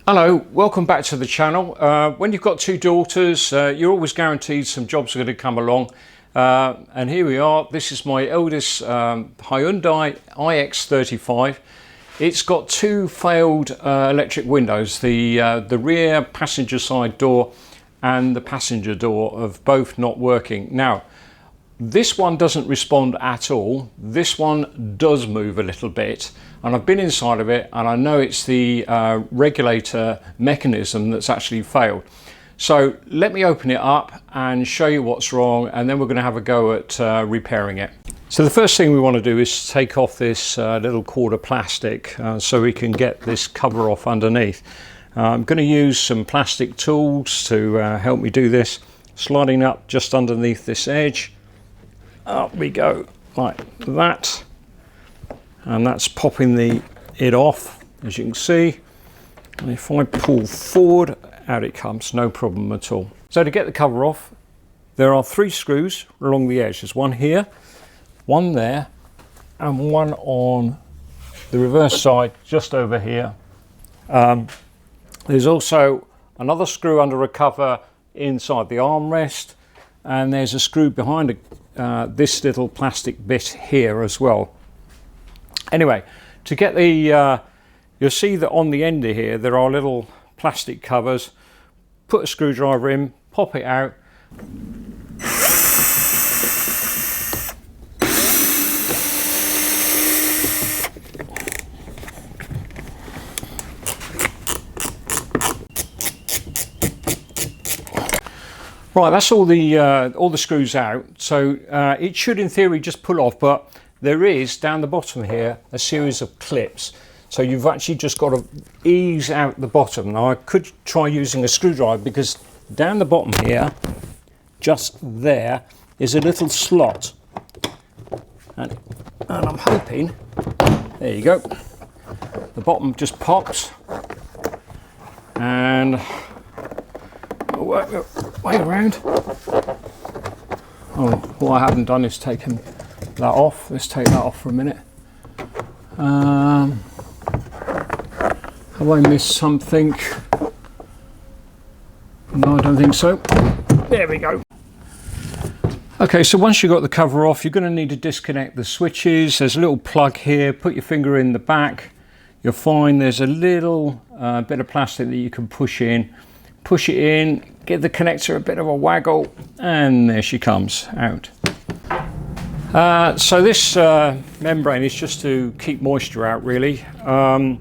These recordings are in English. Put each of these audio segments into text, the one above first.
Hello, welcome back to the channel. When you've got two daughters, you're always guaranteed some jobs are going to come along. And here we are. This is my eldest Hyundai ix35. It's got two failed electric windows. The rear passenger side door and the passenger door have both not working. Now, this one doesn't respond at all. This one does move a little bit, and I've been inside of it and I know it's the regulator mechanism that's actually failed. So let me open it up and show you what's wrong, and then we're going to have a go at repairing it. So the first thing we want to do is take off this little cord of plastic so we can get this cover off underneath. I'm going to use some plastic tools to help me do this. Sliding up just underneath this edge. Up we go like that, and that's popping it off, as you can see. And if I pull forward, out it comes, no problem at all. So to get the cover off, there are 3 screws along the edge. There's one here, one there, and one on the reverse side just over here. There's also another screw under a cover inside the armrest, and there's a screw behind this little plastic bit here as well. Anyway, to get the you'll see that on the end of here there are little plastic covers. Put a screwdriver in, pop it out. Right, that's all the screws out. So it should, in theory, just pull off, but there is down the bottom here a series of clips. So you've actually just got to ease out the bottom. Now I could try using a screwdriver, because down the bottom here, just there, is a little slot, and I'm hoping, there you go, the bottom just pops, and way around. Oh, what I haven't done is taken that off. Let's take that off for a minute. Have I missed something? No, I don't think so. There we go. Okay, so once you've got the cover off, you're going to need to disconnect the switches. There's a little plug here. Put your finger in the back. You'll find there's a little bit of plastic that you can push in. Push it in, give the connector a bit of a waggle, and there she comes out. So this membrane is just to keep moisture out, really, and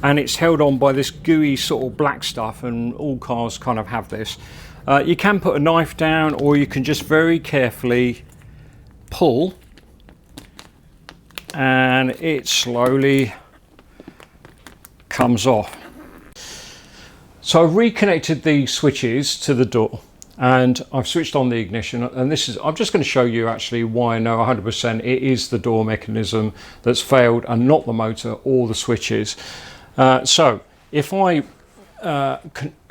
it's held on by this gooey sort of black stuff, and all cars kind of have this. You can put a knife down, or you can just very carefully pull, and it slowly comes off. So I've reconnected the switches to the door, and I've switched on the ignition, and I'm just going to show you actually why I know 100% it is the door mechanism that's failed and not the motor or the switches. So if I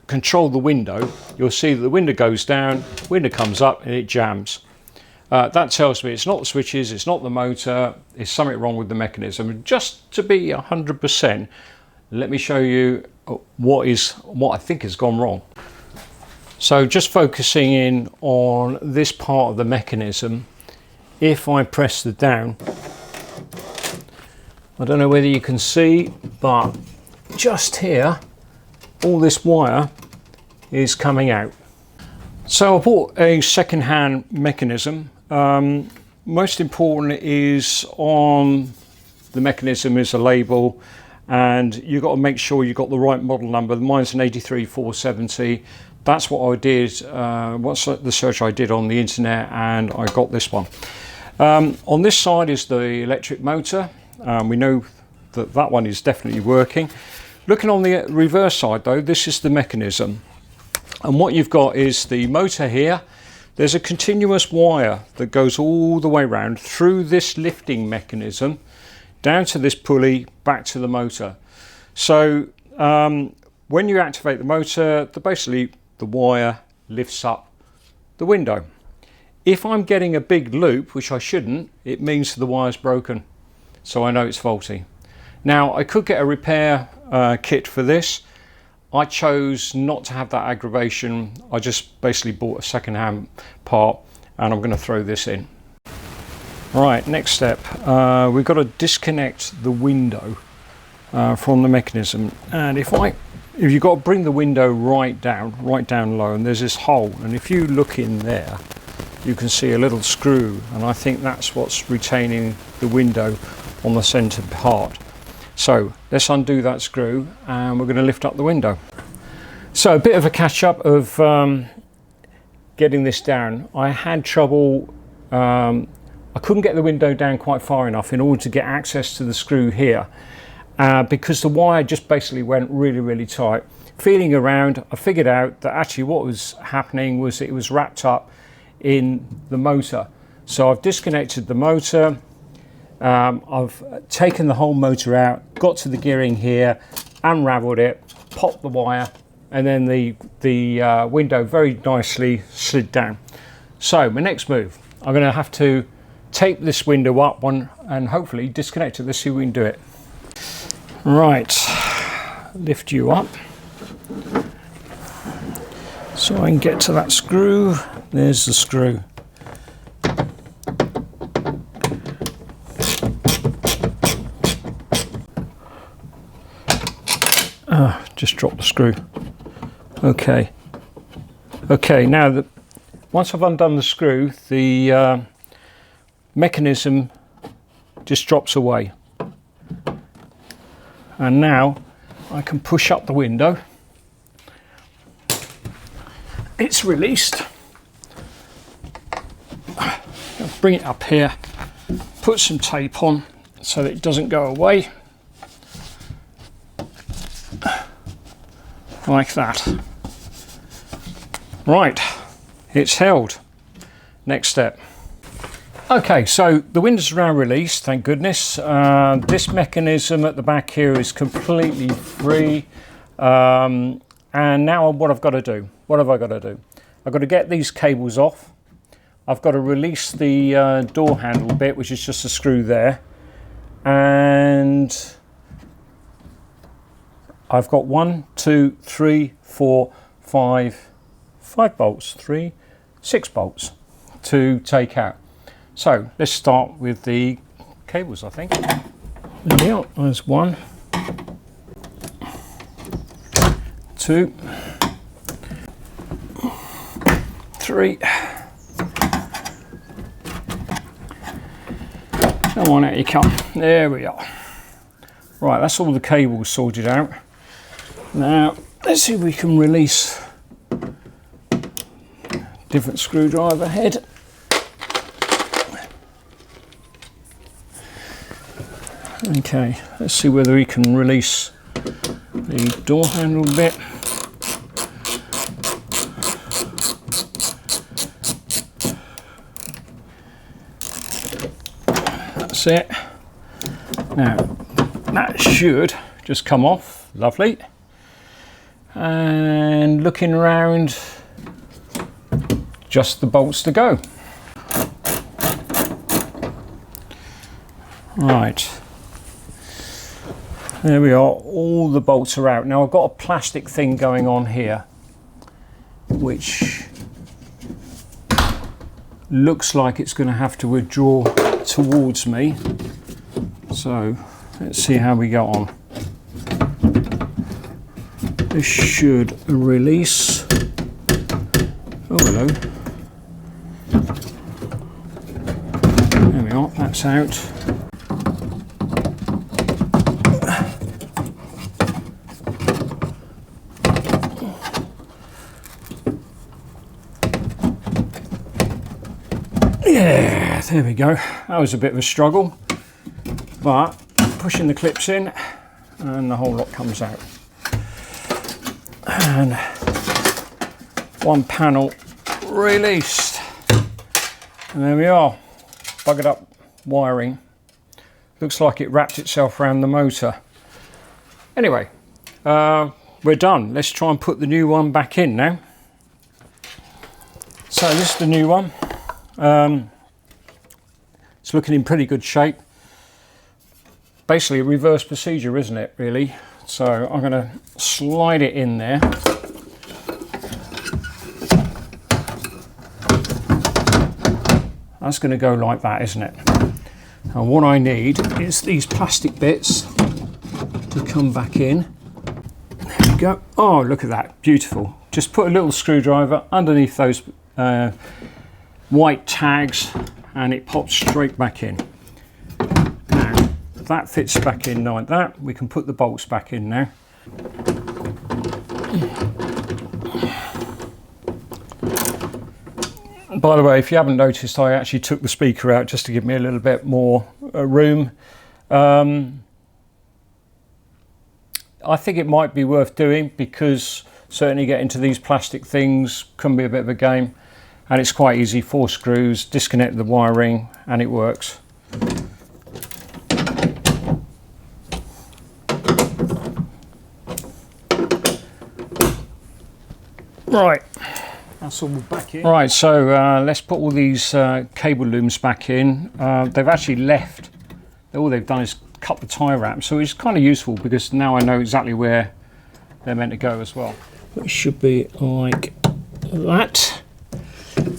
control the window, you'll see that the window goes down, window comes up, and it jams. That tells me it's not the switches, it's not the motor, there's something wrong with the mechanism. Just to be 100%, let me show you what I think has gone wrong. So just focusing in on this part of the mechanism, if I press the down, I don't know whether you can see, but just here all this wire is coming out. So I bought a second-hand mechanism. Most important is on the mechanism is a label, and you've got to make sure you've got the right model number. Mine's an 83470. That's what I did, what's the search I did on the internet, and I got this one. On this side is the electric motor. We know that that one is definitely working. Looking on the reverse side though, this is the mechanism. And what you've got is the motor here. There's a continuous wire that goes all the way around through this lifting mechanism, down to this pulley, back to the motor. So when you activate the motor, basically the wire lifts up the window. If I'm getting a big loop, which I shouldn't, it means the wire's broken. So I know it's faulty. Now I could get a repair kit for this. I chose not to have that aggravation. I just basically bought a second-hand part, and I'm going to throw this in. Right, next step, we've got to disconnect the window from the mechanism, and if you've got to bring the window right down low, and there's this hole, and if you look in there you can see a little screw, and I think that's what's retaining the window on the centre part. So let's undo that screw and we're going to lift up the window. So a bit of a catch up of getting this down. I had trouble, I couldn't get the window down quite far enough in order to get access to the screw here because the wire just basically went really tight. Feeling around, I figured out that actually what was happening was it was wrapped up in the motor. So I've disconnected the motor, I've taken the whole motor out, got to the gearing here, unraveled it, popped the wire, and then the window very nicely slid down. So my next move, I'm going to have to tape this window up and hopefully disconnect it. Let's see if we can do it. Right, lift you up so I can get to that screw. There's the screw. Just dropped the screw. Okay, now once I've undone the screw, the mechanism just drops away, and now I can push up the window. It's released. Bring it up here, put some tape on so that it doesn't go away, like that. Right, it's held. Next step. Okay, so the windows are now released, thank goodness. This mechanism at the back here is completely free. And now what I've got to do, what have I got to do? I've got to get these cables off. I've got to release the door handle bit, which is just a screw there. And I've got 1, 2, 3, 4, 5 bolts, 6 bolts to take out. So let's start with the cables, I think. There we are, there's 1, 2, 3. Come on, out you come. There we are. Right, that's all the cables sorted out. Now, let's see if we can release different screwdriver head. Okay, let's see whether we can release the door handle bit. That's it. Now, that should just come off, lovely. And looking around, just the bolts to go. Right, there we are, all the bolts are out. Now I've got a plastic thing going on here, which looks like it's going to have to withdraw towards me. So let's see how we go on. This should release. Oh, hello. There we are, that's out. Yeah, there we go. That was a bit of a struggle, but pushing the clips in and the whole lot comes out. And one panel released. And there we are, buggered up wiring. Looks like it wrapped itself around the motor. Anyway, we're done. Let's try and put the new one back in now. So this is the new one. It's looking in pretty good shape. Basically a reverse procedure, isn't it, really, So I'm going to slide it in there. That's going to go like that, isn't it? And what I need is these plastic bits to come back in. There we go. Oh, look at that, beautiful. Just put a little screwdriver underneath those white tags and it pops straight back in. Now, that fits back in like that. We can put the bolts back in now. By the way, if you haven't noticed, I actually took the speaker out just to give me a little bit more room. I think it might be worth doing because certainly getting to these plastic things can be a bit of a game, and it's quite easy. 4 screws, disconnect the wiring, and it works. Right. That's all back in. Right, so let's put all these cable looms back in. They've actually left. All they've done is cut the tie wrap, so it's kind of useful because now I know exactly where they're meant to go as well. It should be like that.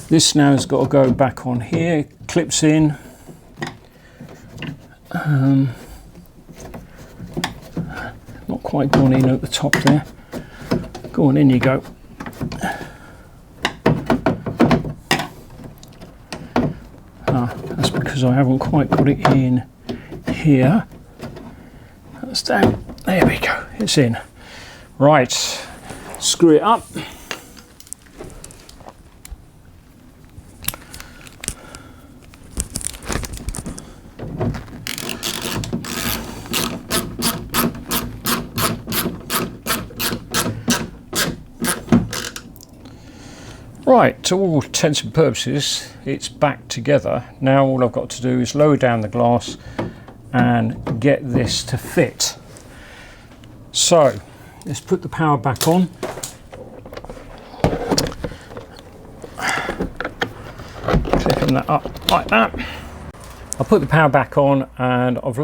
This now has got to go back on here, clips in. Not quite gone in at the top there. Go on, in you go. That's because I haven't quite got it in here. That's down. There we go. It's in. Right. Screw it up. Right, to all intents and purposes, it's back together. Now all I've got to do is lower down the glass and get this to fit. So, let's put the power back on. Clipping that up like that. I'll put the power back on and I've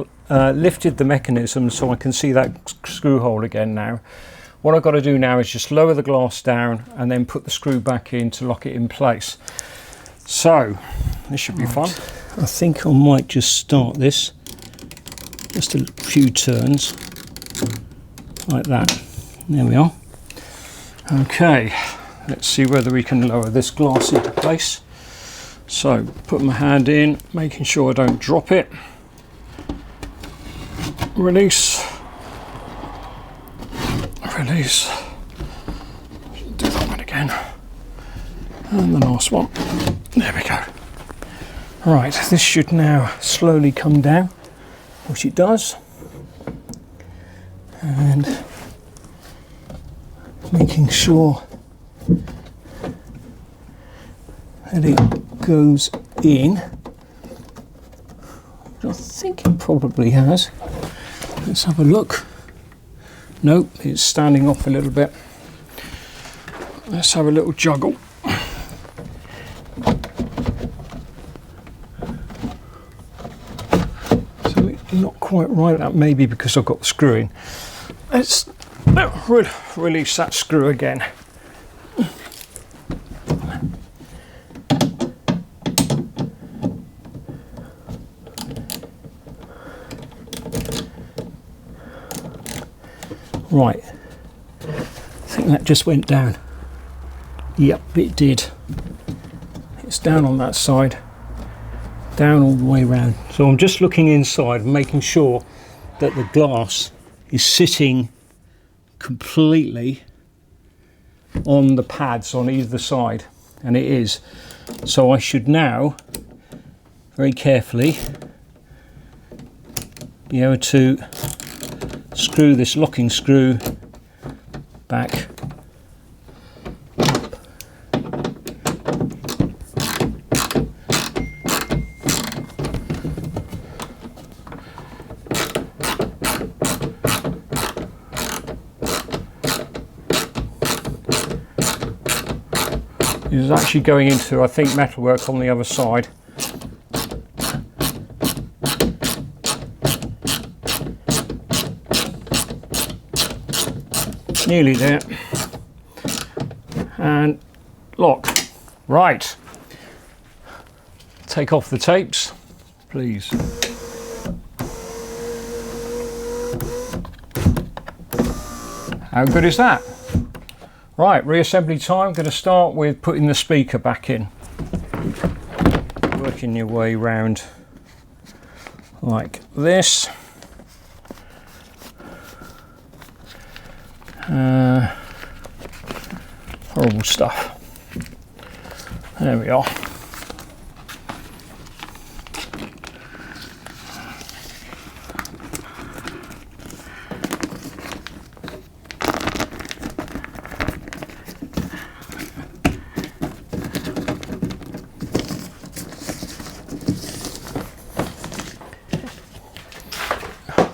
lifted the mechanism so I can see that screw hole again now. What I've got to do now is just lower the glass down and then put the screw back in to lock it in place. So, this should be fun. I think I might just start this. Just a few turns. Like that. There we are. Okay, let's see whether we can lower this glass into place. So, put my hand in, making sure I don't drop it. Release. Release. Do that one again. And the last one. There we go. Right, this should now slowly come down, which it does. And making sure that it goes in. I think it probably has. Let's have a look. Nope, it's standing off a little bit. Let's have a little juggle. So it's not quite right, that may be because I've got the screw in. Let's release that screw again. Right, I think that just went down. Yep, it did. It's down on that side, down all the way around. So I'm just looking inside, making sure that the glass is sitting completely on the pads on either side, and it is. So I should now, very carefully, be able to screw this locking screw back up. This is actually going into, I think, metalwork on the other side. Nearly there. And lock. Right. Take off the tapes, please. How good is that? Right, reassembly time. Going to start with putting the speaker back in. Working your way round like this. Horrible stuff. There we are.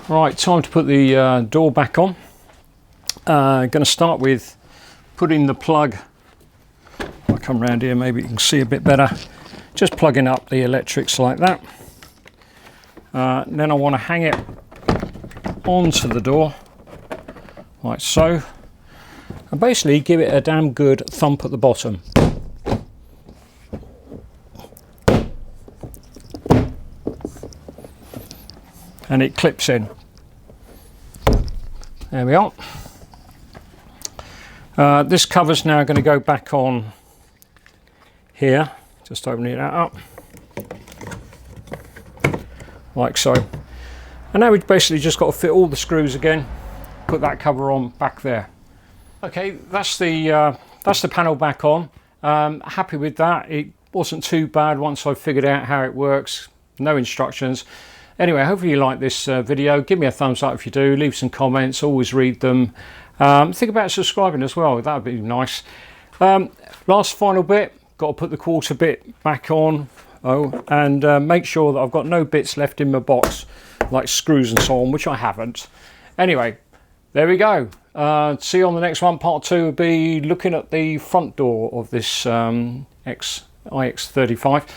Right, time to put the door back on. Going to start with putting the plug. I'll come around here, maybe you can see a bit better. Just plugging up the electrics like that. Then I want to hang it onto the door, like so. And basically give it a damn good thump at the bottom. And it clips in. There we are. This cover's now going to go back on here. Just opening that up. Like so. And now we've basically just got to fit all the screws again. Put that cover on back there. Okay, that's the panel back on. Happy with that. It wasn't too bad once I figured out how it works. No instructions. Anyway, hopefully you like this video. Give me a thumbs up if you do. Leave some comments. Always read them. Think about subscribing as well. That would be nice. Last final bit. Got to put the quarter bit back on. And make sure that I've got no bits left in my box, like screws and so on, which I haven't. Anyway, there we go. See you on the next one. Part 2 will be looking at the front door of this ix35.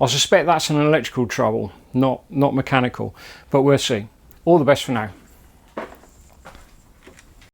I suspect that's an electrical trouble, not mechanical, but we'll see. All the best for now.